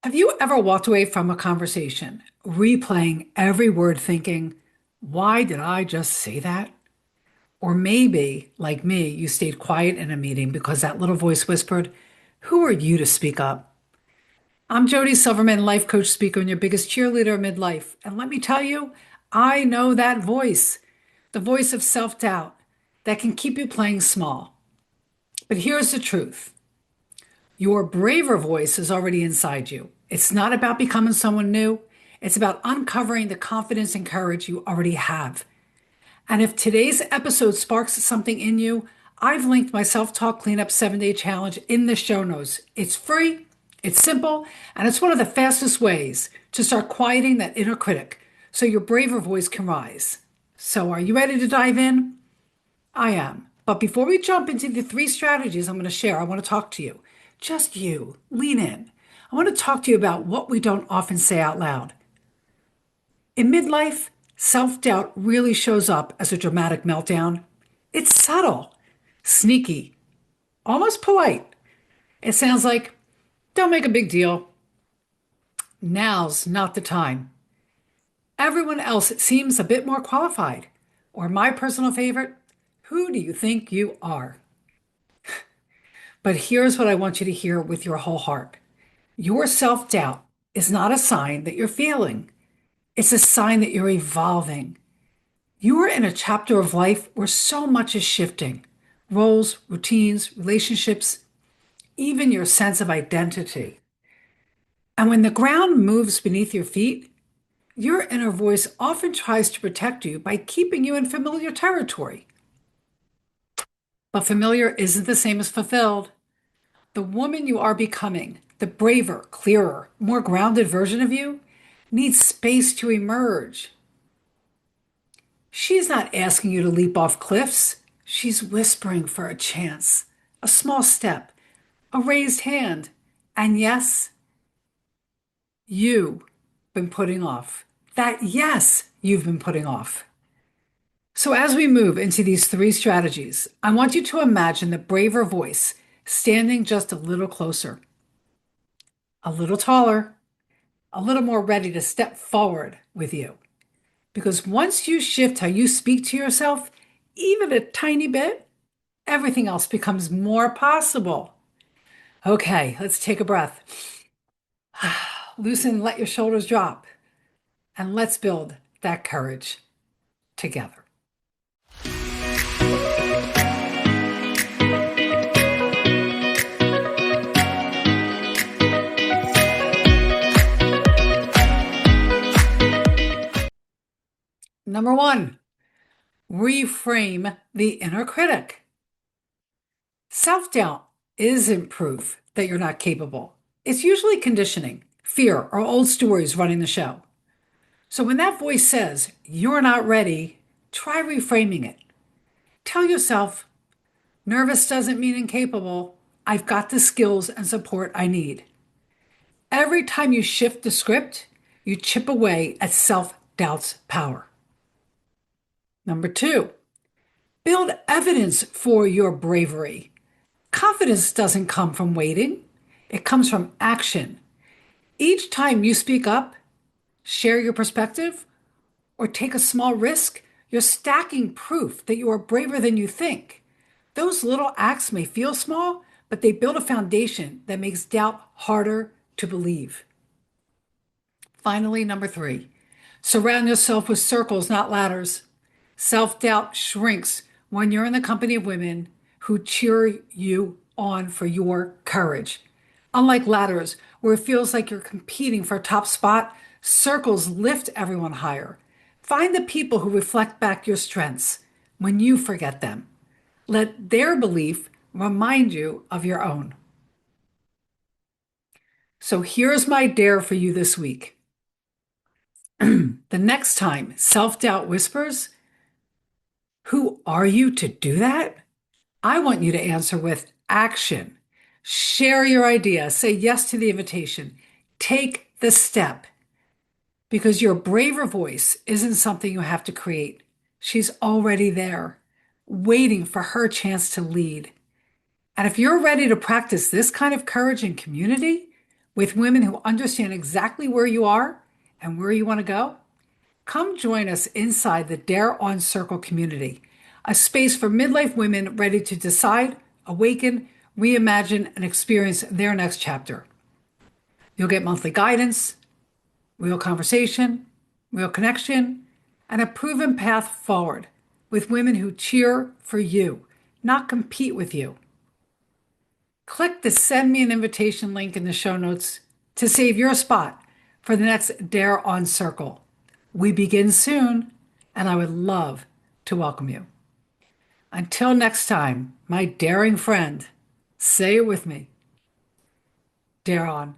Have you ever walked away from a conversation, replaying every word, thinking, why did I just say that? Or maybe, like me, you stayed quiet in a meeting because that little voice whispered, who are you to speak up? I'm Jodi Silverman, life coach, speaker, and your biggest cheerleader midlife. And let me tell you, I know that voice, the voice of self doubt that can keep you playing small. But here's the truth. Your braver voice is already inside you. It's not about becoming someone new. It's about uncovering the confidence and courage you already have. And if today's episode sparks something in you, I've linked my self-talk cleanup 7-day challenge in the show notes. It's free, it's simple, and it's one of the fastest ways to start quieting that inner critic so your braver voice can rise. So are you ready to dive in? I am. But before we jump into the 3 strategies I'm going to share, I want to talk to you. Just you. Lean in. I want to talk to you about what we don't often say out loud. In midlife, self-doubt really shows up as a dramatic meltdown. It's subtle, sneaky, almost polite. It sounds like, don't make a big deal. Now's not the time. Everyone else seems a bit more qualified. Or my personal favorite, who do you think you are? But here's what I want you to hear with your whole heart. Your self-doubt is not a sign that you're failing. It's a sign that you're evolving. You are in a chapter of life where so much is shifting. Roles, routines, relationships, even your sense of identity. And when the ground moves beneath your feet, your inner voice often tries to protect you by keeping you in familiar territory. But familiar isn't the same as fulfilled. The woman you are becoming, the braver, clearer, more grounded version of you, needs space to emerge. She's not asking you to leap off cliffs. She's whispering for a chance, a small step, a raised hand, and yes, you've been putting off. That yes, you've been putting off. So as we move into these 3 strategies, I want you to imagine the braver voice standing just a little closer, a little taller, a little more ready to step forward with you. Because once you shift how you speak to yourself, even a tiny bit, everything else becomes more possible. Okay, let's take a breath. Loosen, let your shoulders drop, and let's build that courage together. Number 1, reframe the inner critic. Self-doubt isn't proof that you're not capable. It's usually conditioning, fear, or old stories running the show. So when that voice says, you're not ready, try reframing it. Tell yourself, nervous doesn't mean incapable. I've got the skills and support I need. Every time you shift the script, you chip away at self-doubt's power. Number 2, build evidence for your bravery. Confidence doesn't come from waiting. It comes from action. Each time you speak up, share your perspective, or take a small risk, you're stacking proof that you are braver than you think. Those little acts may feel small, but they build a foundation that makes doubt harder to believe. Finally, number 3, surround yourself with circles, not ladders. Self-doubt shrinks when you're in the company of women who cheer you on for your courage. Unlike ladders, where it feels like you're competing for a top spot, circles lift everyone higher. Find the people who reflect back your strengths when you forget them. Let their belief remind you of your own. So here's my dare for you this week. The next time self-doubt whispers, who are you to do that? I want you to answer with action. Share your idea. Say yes to the invitation. Take the step. Because your braver voice isn't something you have to create. She's already there, waiting for her chance to lead. And if you're ready to practice this kind of courage in community, with women who understand exactly where you are and where you want to go. Come join us inside the Dare On Circle community, a space for midlife women ready to decide, awaken, reimagine, and experience their next chapter. You'll get monthly guidance, real conversation, real connection, and a proven path forward with women who cheer for you, not compete with you. Click the Send Me an Invitation link in the show notes to save your spot for the next Dare On Circle. We begin soon, and I would love to welcome you. Until next time, my daring friend, say it with me, dare on.